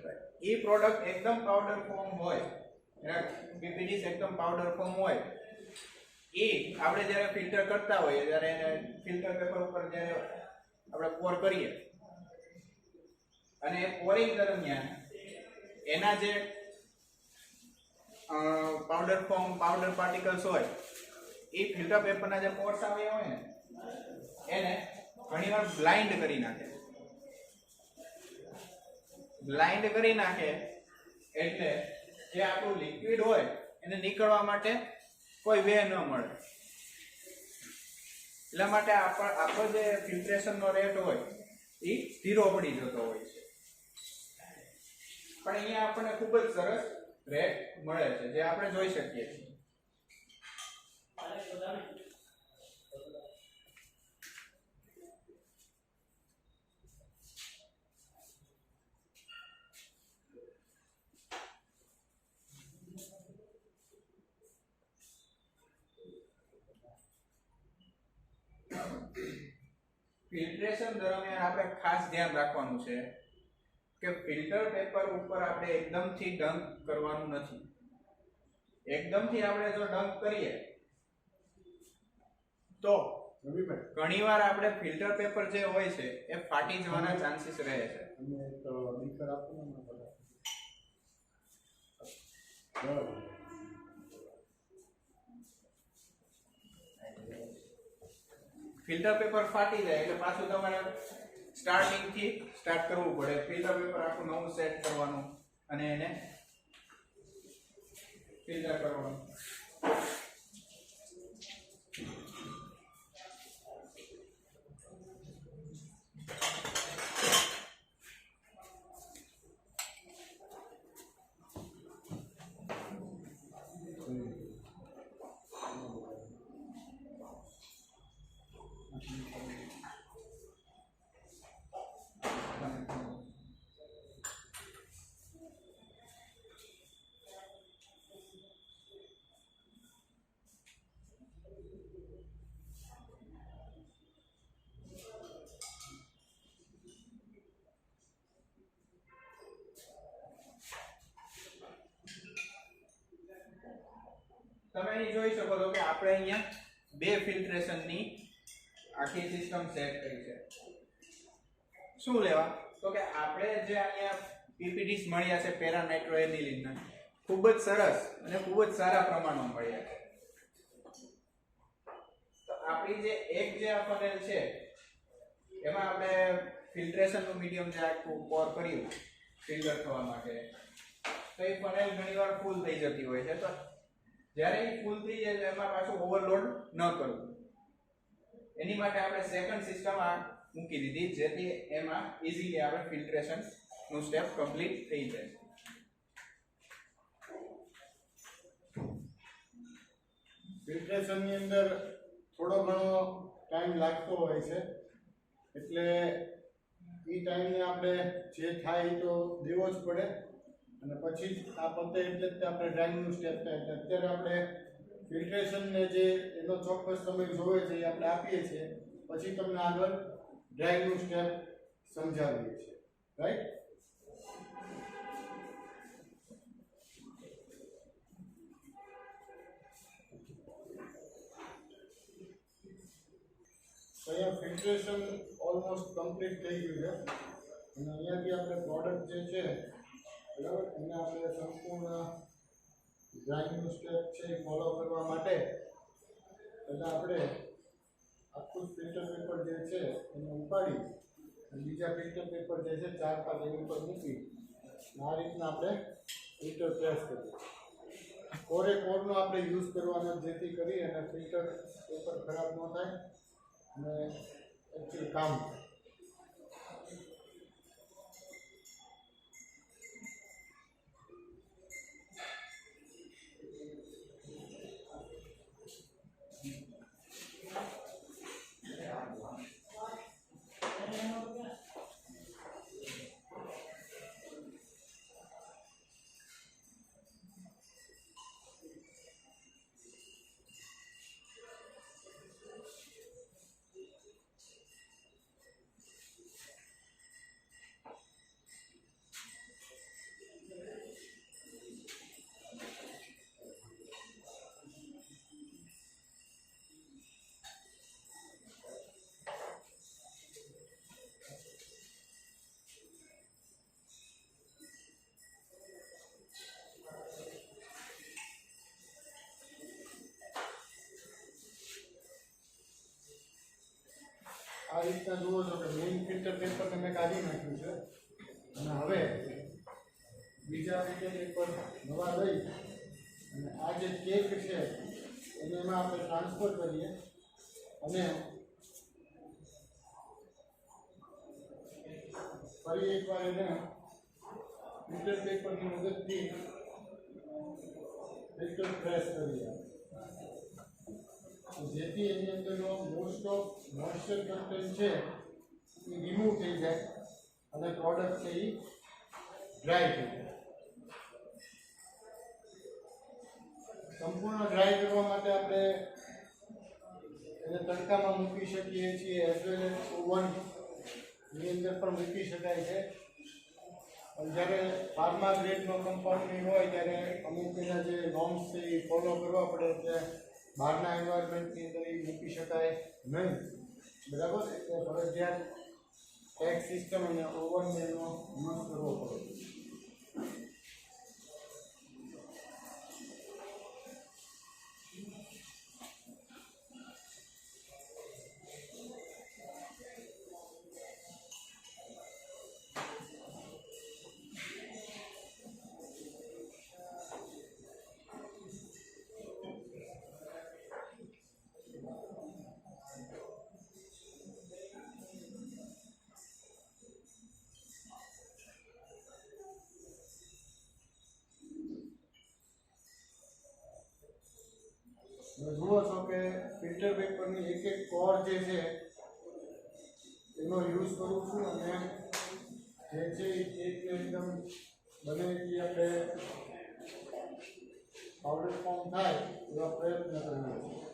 છે. એ પ્રોડક્ટ એકદમ પાવડર ફોર્મ હોય, પીપીટીસ એકદમ પાવડર ફોર્મ હોય, એ આપણે જ્યારે ફિલ્ટર કરતા હોઈએ ત્યારે એને ફિલ્ટર પેપર ઉપર જ્યારે આપણે પોર કરીએ અને એ પોરિંગ દરમિયાન એના જે પાવડર પાર્ટિકલ્સ હોય એ ફિલ્ટર પેપરના જે પોર્સ આવ્યા હોય ને એને ઘણીવાર બ્લાઇન્ડ કરી નાખે. એટલે જે આપણું લિક્વિડ હોય એને નીકળવા માટે કોઈ વે ન મળે. એટલા માટે આપણો જે ફિલ્ટ્રેશનનો રેટ હોય એ ધીરો પડી જતો હોય છે. પણ અહીંયા આપણને ખૂબ જ સરસ રેટ મળે છે, જે આપણે જોઈ શકીએ છીએ. ફિલ્ટ્રેશન દરમિયાન આપણે ખાસ ધ્યાન રાખવાનું છે કે ફિલ્ટર પેપર ઉપર આપણે એકદમથી ડંક કરવાનું નથી. એકદમથી આપણે જો ડંક કરીએ તો ઘણીવાર આપણે ફિલ્ટર પેપર જે હોય છે એ ફાટી જવાના ચાન્સીસ રહે છે. ફિલ્ટર પેપર ફાટી જાય એટલે પાછું તમારે સ્ટાર્ટિંગ થી સ્ટાર્ટ કરવું પડે. ફિલ્ટર પેપર આખું નવું સેટ કરવાનું અને એને ફિલ્ટર કરવાનું. તમે અહીં જોઈ શકો છો કે આપણે અહીંયા બે ફિલ્ટ્રેશનની આખી સિસ્ટમ સેટ કરી છે. શું લેવા? તો કે આપણે જે અહીંયા પીપીટીસ મળ્યા છે પેરા નાઇટ્રોએનિલિનના, ખૂબ જ સરસ અને ખૂબ જ સારા પ્રમાણમાં મળ્યા છે. તો આપણી જે જે આ ફનેલ છે એમાં આપણે ફિલ્ટ્રેશનનું મીડિયમ જે આખું પોર કર્યું ફિલ્ટર થવા માટે, તો એ ફનેલ ઘણીવાર ફૂલ થઈ જતી હોય છે. તો જ્યારે એ ફૂલ થઈ જાય એમાં પાછું ઓવરલોડ ન કરવું, એની માટે આપણે સેકન્ડ સિસ્ટમ આ મૂકી દીધી, જેથી એમાં ઈઝીલી આપણે ફિલ્ટ્રેશન નું સ્ટેપ કમ્પ્લીટ થઈ જાય. ફિલ્ટ્રેશન ની અંદર થોડો ઘણો ટાઈમ લાગતો હોય છે, એટલે એ ટાઈમને આપણે જે થાય એ તો દેવો જ પડે. અને પછી આ પતે એટલે જ આપણે ડ્રાઇંગનું સ્ટેપ થાય. અત્યારે આપણે ફિલ્ટ્રેશનને જે એનો ચોક્કસ સમય જોવે છે એ આપણે આપીએ છીએ, પછી તમને આગળ ડ્રાઇંગનું સ્ટેપ સમજાવીએ છીએ. રાઈટ? અહીંયા ફિલ્ટ્રેશન ઓલમોસ્ટ કમ્પ્લીટ થઈ ગયું છે, અને અહીંયાથી આપણે પ્રોડક્ટ જે છે બરાબર એને આપણે સંપૂર્ણ ડ્રાઇંગનું સ્ટેપ છે એ ફોલો કરવા માટે એટલે આપણે આખું ફિલ્ટર પેપર જે છે એને ઉપાડી અને બીજા ફિલ્ટર પેપર જે છે 4-5 એની ઉપર મૂકી આ રીતના આપણે ફિલ્ટર પ્રેસ કરીએ. કોરે કોરનો આપણે યુઝ કરવાનો, જેથી કરી અને ફિલ્ટર પેપર ખરાબ ન થાય અને એકચ્યુઅલી કામ થાય. આ રીતના જુઓ છો કે મેઇન ફિલ્ટર પેપરને મેં કાઢી નાખ્યું છે, અને હવે બીજા ફિલ્ટર પેપર નવા લઈ અને આ જે કેક છે એને એમાં આપણે ટ્રાન્સફર કરીએ અને ફરી એકવાર એને ફિલ્ટર પેપરની મદદથી ફિલ્ટર પ્રેસ કરીએ, જેથી એની અંદરનો મોસ્ટ ઓફ મોઇસ્ચર કન્ટેન્ટ છે એ રિમૂવ થઈ જાય અને પ્રોડક્ટ છે એ ડ્રાય થઈ જાય. સંપૂર્ણ ડ્રાય કરવા માટે આપણે એને તડકામાં મૂકી શકીએ છીએ, એઝ વેલ એઝ ઓવનની અંદર પણ મૂકી શકાય છે. પણ જ્યારે ફાર્મા ગ્રેડનો કમ્પાઉન્ડિંગ હોય ત્યારે અમુક એના જે નોર્મ્સ છે એ ફોલો કરવા પડે, એટલે બહારના એન્વાયરમેન્ટની અંદર એ મૂકી શકાય નહીં. બરાબર? એટલે ફરજિયાત પેક સિસ્ટમ અને ઓવનને એનો યુઝ કરવો પડે. જુઓ છો કે ફિલ્ટર પેપરની એક એક કોર જે છે એનો યુઝ કરું છું, અને જે છે એ કેકને એકદમ બને એટલી આપણે પાવડર ફોર્મ થાય એવા પ્રયત્ન કરીએ છીએ.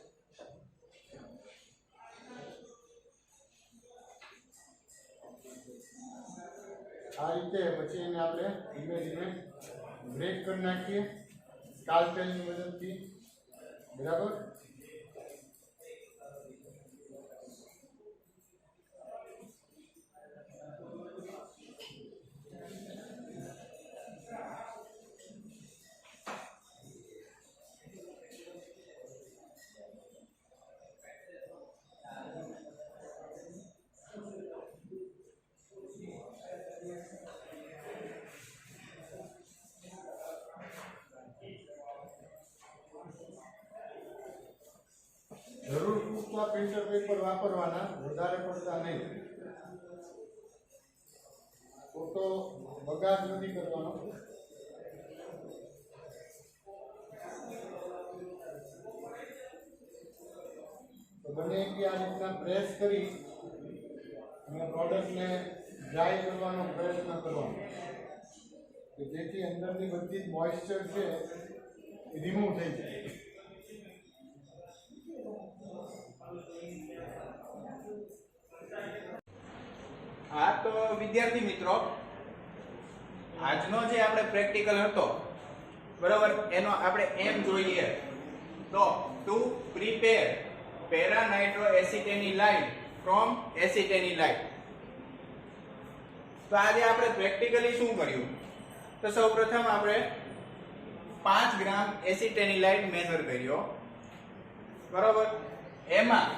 આ રીતે પછી એને આપણે ધીમે ધીમે બ્રેક કરી નાખીએ સ્કાલ્પેલની મદદથી. બરાબર. જરૂર પૂરતા પ્રિન્ટર પેપર વાપરવાના, વધારે પડતા નહીં. ખોટો બગાડ નથી કરવાનો. તો બને એટલી આ રીતના પ્રેસ કરી અને પ્રોડક્ટને ડ્રાય કરવાનો પ્રયત્ન કરવાનો કે જેથી અંદરની બધી જ મોઇસ્ચર છે એ રિમૂવ થઈ જાય. હા, તો વિદ્યાર્થી મિત્રો, આજનો જે આપણે પ્રેક્ટિકલ હતો બરાબર, એનો આપણે એમ જોઈએ તો to prepare para nitro acetanilide from acetanilide. તો આજે આપણે પ્રેક્ટિકલી શું કર્યું? તો સૌપ્રથમ આપણે 5 ગ્રામ એસિટેનીલાઇન મેઝર કર્યો બરાબર. એમાં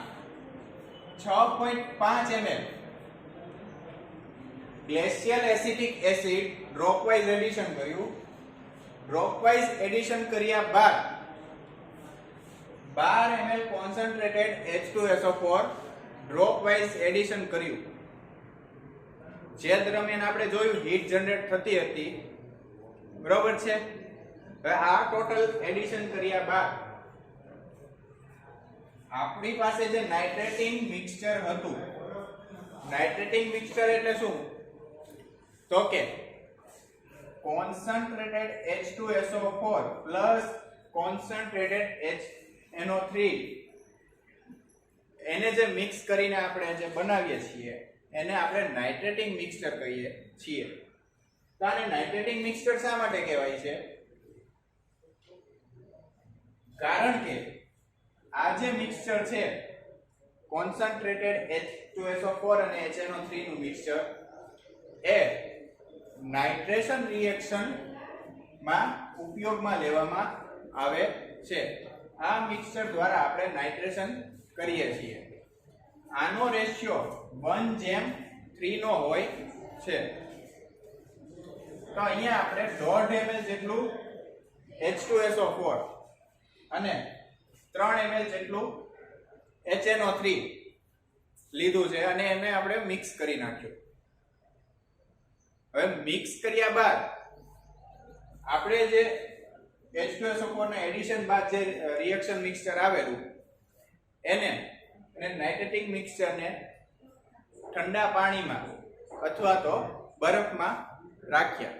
6.5 ml glacial acetic acid dropwise addition કર્યું. ડ્રોપવાઇઝ એડિશન કર્યા બાદ 12 ml કોન્સન્ટ્રેટેડ H2SO4 ડ્રોપવાઇઝ એડિશન કર્યું. જે દરમિયાન આપણે જોયું હીટ જનરેટ થતી હતી બરોબર છે. હવે આ ટોટલ એડિશન કર્યા બાદ આપણી પાસે જે નાઇટ્રેટિંગ મિક્સચર હતું, નાઇટ્રેટિંગ મિક્સચર એટલે શું? તો કે concentrated H2SO4 plus concentrated HNO3 એને જે મિક્સ કરીને આપણે જે બનાવીએ છીએ એને આપણે નાઇટ્રેટિંગ મિક્સચર કહીએ છીએ. તો આને નાઇટ્રેટિંગ મિક્સચર શા માટે કહેવાય છે? કારણ કે આ જે મિક્સચર છે કોન્સન્ટ્રેટેડ H2SO4 અને HNO3 નું મિક્સચર એ નાઇટ્રેશન રિએક્શન માં ઉપયોગમાં લેવામાં આવે છે. આ મિક્સચર દ્વારા આપણે નાઇટ્રેશન કરીએ છીએ. આનો રેશિયો 1:3 નો હોય છે. તો અહીંયા આપણે 1.5 ml જેટલું H2SO4 અને 3 ml જેટલું HNO3 લીધું છે અને એને આપણે મિક્સ કરી નાખ્યું. હવે મિક્સ કર્યા બાદ આપણે જે H2SO4 ના એડિશન બાદ જે રિએક્શન મિક્સચર આવેલું એને અને નાઇટ્રેટિક મિક્સચરને ઠંડા પાણીમાં અથવા તો બરફમાં રાખ્યા.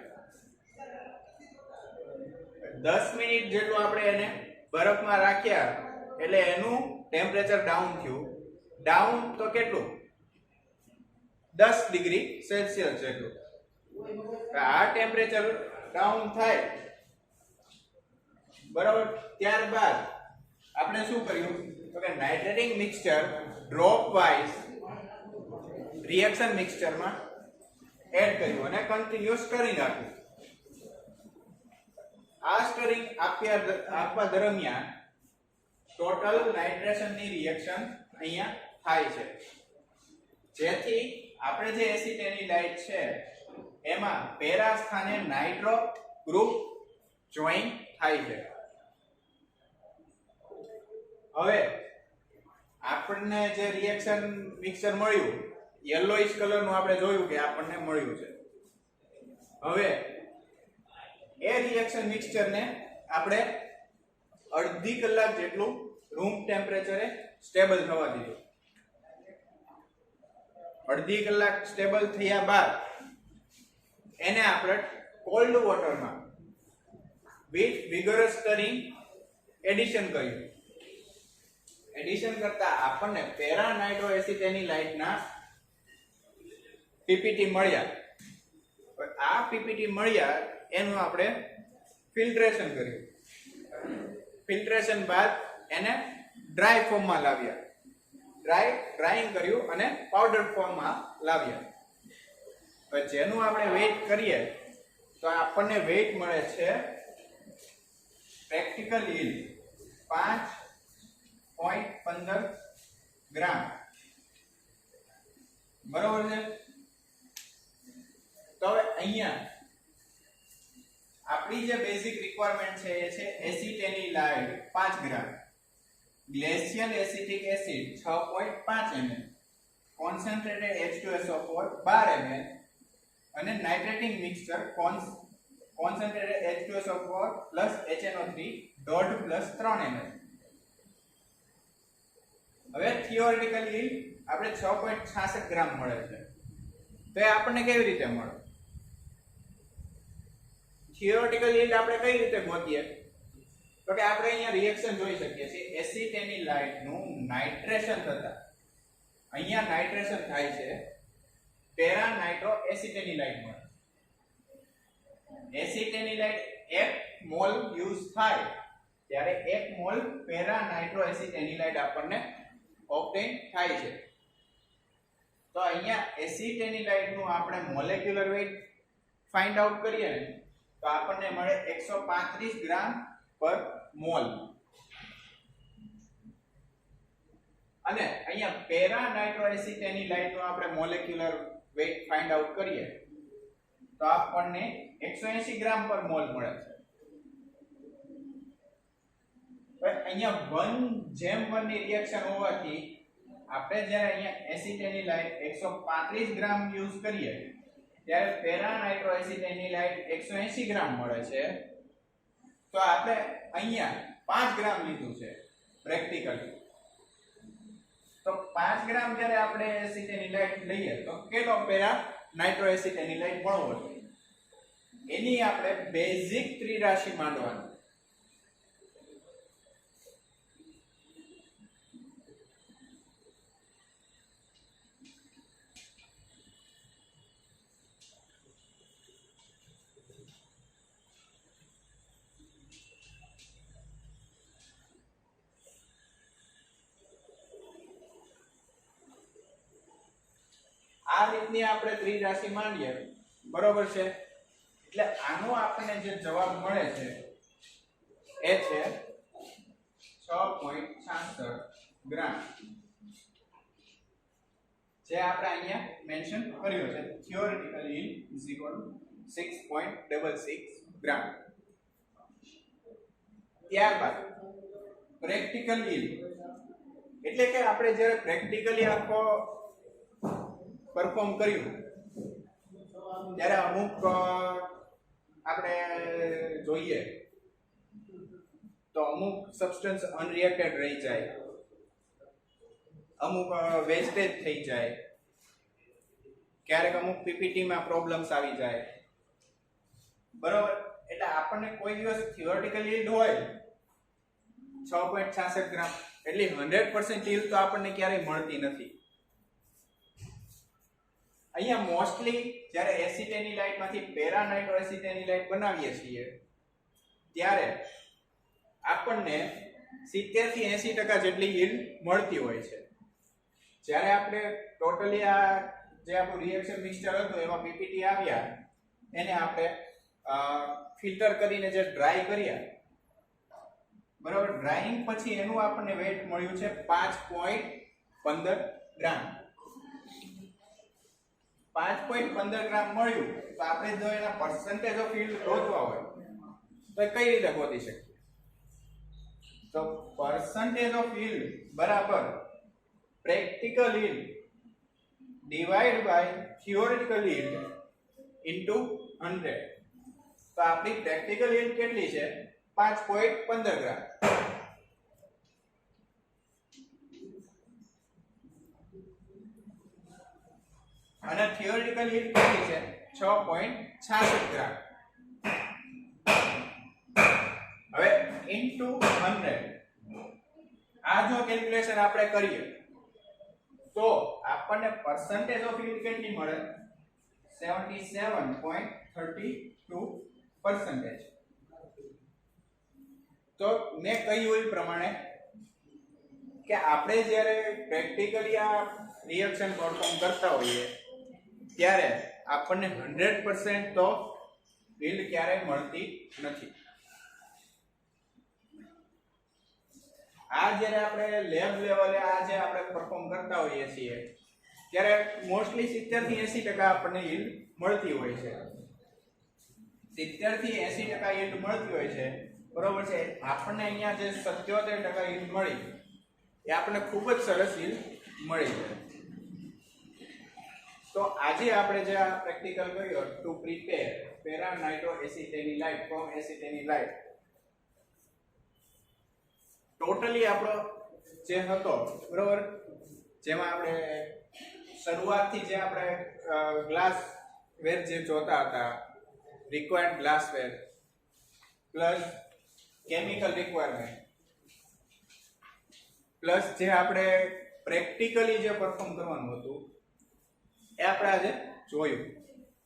10 મિનિટ જેટલું આપણે એને બરફમાં રાખ્યા એટલે એનું ટેમ્પરેચર ડાઉન થયું. ડાઉન તો કેટલું? 10 ડિગ્રી સેલ્સિયસ જેટલું. આ ટેમ્પરેચર ડાઉન થાય બરાબર. ત્યારબાદ આપણે શું કર્યું? તો કે nitrating mixture dropwise reaction મિક્સચરમાં એડ કર્યું અને કન્ટિન્યુઅસ કરી નાખ્યું. આ સ્ટરિંગ આપવા દરમિયાન ટોટલ નાઇટ્રેશનની રિએક્શન અહીંયા થાય છે, જેથી આપણે જે એસિટેનીલાઇન છે એમાં પેરા સ્થાને નાઇટ્રો ગ્રુપ જોઈન થાય છે. હવે આપણને જે રિએક્શન મિક્સચર મળ્યું યલોઇશ કલરનું આપણે જોયું કે આપણને મળ્યું છે. હવે એ રિએક્શન મિક્સચરને આપણે અડધી કલાક જેટલું રૂમ ટેમ્પરેચરે સ્ટેબલ થવા દીધું. અડધી કલાક સ્ટેબલ થયા બાદ એને આપણે કોલ્ડ વોટરમાં વિથ વિગરસ સ્ટરિંગ એડિશન કર્યું. એડિશન કરતા આપણને પેરા નાઇટ્રો એસિટેનીલાઇનના પીપીટી મળ્યા. આ પીપીટી મળ્યા એનું આપણે ફિલ્ટ્રેશન કર્યું. ફિલ્ટ્રેશન બાદ એને ડ્રાય ફોર્મમાં લાવ્યા, ડ્રાઇંગ કર્યું અને પાવડર ફોર્મમાં લાવ્યા. હવે જેનું આપણે વેઇટ કરીએ તો આપણને વેઇટ મળે છે પ્રેક્ટિકલ યીલ્ડ 5.15 ગ્રામ. બરોબર છે. તો હવે અહીંયા આપણી જે બેઝિક રિક્વાયરમેન્ટ છે એ છે acetanilide 5 gram, glacial acetic acid 6.5 ml, concentrated H2SO4 12 ml અને nitrating mixture concentrated H2SO4 HNO3 1.5 + 3 ml. હવે થિયોરેટિકલ યીલ્ડ આપણે 6.66 ગ્રામ મળે છે. તો એ આપણને કેવી રીતે મળે? થિયોરેટિકલ યીલ્ડ આપણે કઈ રીતે ગોતીએ? તો કે આપણે અહીંયા રિએક્શન જોઈ શકીએ છીએ. એસિટેનિલાઇડ નું નાઇટ્રેશન થતા અહીંયા નાઇટ્રેશન થાય છે, પેરા નાઇટ્રો એસિટેનિલાઇડ મળે. એસિટેનિલાઇડ 1 મોલ યુઝ થાય ત્યારે 1 મોલ પેરા નાઇટ્રો એસિટેનિલાઇડ આપણને ઓબ્ટેન થાય છે. તો અહીંયા એસિટેનિલાઇડ નું આપણે મોલેક્યુલર વેઇટ ફાઇન્ડ આઉટ કરીએ ને તો આપણને મળે 135 ગ્રામ પર મોલ. અને અહીંયા પેરા નાઇટ્રો એસિટેનિલાઇડ નું આપણે મોલેક્યુલર વેઇટ ફાઇન્ડ આઉટ કરીએ તો આપણને 180 ગ્રામ પર મોલ મળે છે. અહીંયા 1:1 ની રિએક્શન હોવાથી આપણે જ્યારે અહીંયા એસિટેનિલાઇડ 135 ગ્રામ યુઝ કરીએ ત્યારે પેરા નાઇટ્રો એસિટેનિલાઇડ 180 ગ્રામ મળે છે. તો આપણે અહીંયા 5 ગ્રામ લીધું છે પ્રેક્ટિકલી. તો 5 ગ્રામ જ્યારે આપણે એસિટેનિલાઇડ લઈએ તો કેટલો પેરા નાઇટ્રો એસિટેનિલાઇડ મળવો જોઈએ એની આપણે બેઝિક ત્રિરાશિ માંડવાની. આ રીતની આપણે ત્રિરાશિ માંડીએ, બરોબર છે. એટલે આનો આપણને જે જવાબ મળે છે એ છે 6.66 ગ્રામ, જે આપણે અહીંયા મેન્શન કર્યું છે. થિયોરેટિકલ યીલ્ડ 6.66 ગ્રામ. ત્યારબાદ પ્રેક્ટિકલ યીલ્ડ એટલે કે આપણે જ્યારે પ્રેક્ટિકલી આખો પરફોર્મ કર્યું ત્યારે અમુક આપણે જોઈએ તો અમુક સબસ્ટન્સ અનરિએક્ટેડ રહી જાય, અમુક વેસ્ટેજ થઈ જાય, ક્યારેક અમુક પીપીટી માં પ્રોબ્લેમ્સ આવી જાય, બરોબર. એટલે આપણને કોઈ દિવસ થિયોરેટિકલ યીલ્ડ હોય 6.66 ગ્રામ એટલે 100% યીલ્ડ તો આપણને ક્યારેય મળતી નથી. અહીંયા મોસ્ટલી જ્યારે એસિટેનિલાઇડ માંથી પેરા નાઇટ્રો એસિટેનિલાઇડ બનાવીએ છીએ ત્યારે આપણને 70 થી 80% જેટલી યીલ્ડ મળતી હોય છે. જ્યારે આપણે ટોટલી આ જે આપણું રિએક્શન મિક્સચર હતું એમાં પીપીટી આવ્યા એને આપણે ફિલ્ટર કરીને જે ડ્રાય કર્યા, બરાબર. ડ્રાઇંગ પછી એનું આપણને વેઇટ મળ્યું છે 5.15 ગ્રામ. 5.15 ગ્રામ મળ્યું તો આપણે જો એના પર્સન્ટેજ ઓફ યીલ્ડ ગોતવા હોય તો કઈ રીતે ગોતી શકીએ? તો પર્સન્ટેજ ઓફ યીલ્ડ બરાબર practical yield divide by theoretical yield into 100. તો આપણી પ્રેક્ટિકલ યીલ્ડ કેટલી છે? 5.15 ગ્રામ. અને થિયોરેટિકલ યીલ્ડ કેટલી છે? 6.66 ગ્રામ. હવે ઇન્ટુ 100 આ જો કેલ્ક્યુલેશન આપણે કરીએ તો આપણને પર્સન્ટેજ ઓફ યીલ્ડ કેટલી મળે? 77.32%. તો મેં કહ્યું એ પ્રમાણે કે આપણે જ્યારે પ્રેક્ટિકલી આ રિએક્શન પરફોર્મ કરતા હોઈએ ત્યારે આપણને 100% તો ફીલ્ડ ક્યારેય મળતી નથી. આ જ્યારે આપણે લેબ લેવલે આ જે આપણે પરફોર્મ કરતા હોઈએ છીએ ત્યારે મોસ્ટલી 70 થી 80% આપણને યીલ્ડ મળતી હોય છે. 70 થી 80% યીલ્ડ મળતી હોય છે, બરોબર છે. આપણને અહીંયા જે 77% યીલ્ડ મળી એ આપણને ખૂબ જ સરસ યીલ્ડ મળી છે. તો આજે આપણે જે આ પ્રેક્ટિકલ કર્યો to prepare para nitro acetanilide from acetanilide, totally આપણો જે હતો, બરોબર, જેમાં આપણે શરૂઆતથી જે આપણે ગ્લાસ વેર જે જોતા હતા, રિક્વાયર્ડ ગ્લાસ વેર પ્લસ કેમિકલ રિક્વાયરમેન્ટ પ્લસ જે આપણે પ્રેક્ટિકલી જે પરફોર્મ કરવાનું હતું એ આપણે આજે જોયું,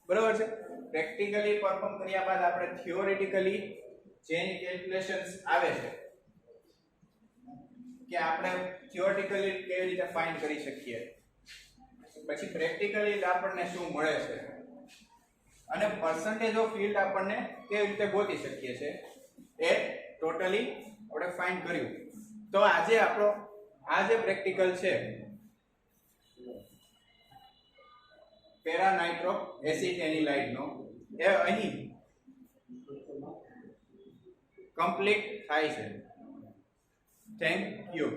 બરોબર છે. પ્રેક્ટિકલી પરફોર્મ કર્યા બાદ આપણે થિયોરેટિકલી જેની કેલ્ક્યુલેશન્સ આવે છે કે આપણે થિયોરેટિકલી કેવી રીતે ફાઇન્ડ કરી શકીએ, પછી પ્રેક્ટિકલી આપણને શું મળે છે અને પર્સન્ટેજ ઓફ ફીલ્ડ આપણને કેવી રીતે ગોતી શકીએ છે એ ટોટલી આપણે ફાઇન્ડ કર્યું. તો આજે આપણો આ જે પ્રેક્ટિકલ છે પેરા નાઇટ્રો એસિટેનિલાઇટ નો એ અહીં કમ્પ્લીટ થાય છે. Thank you.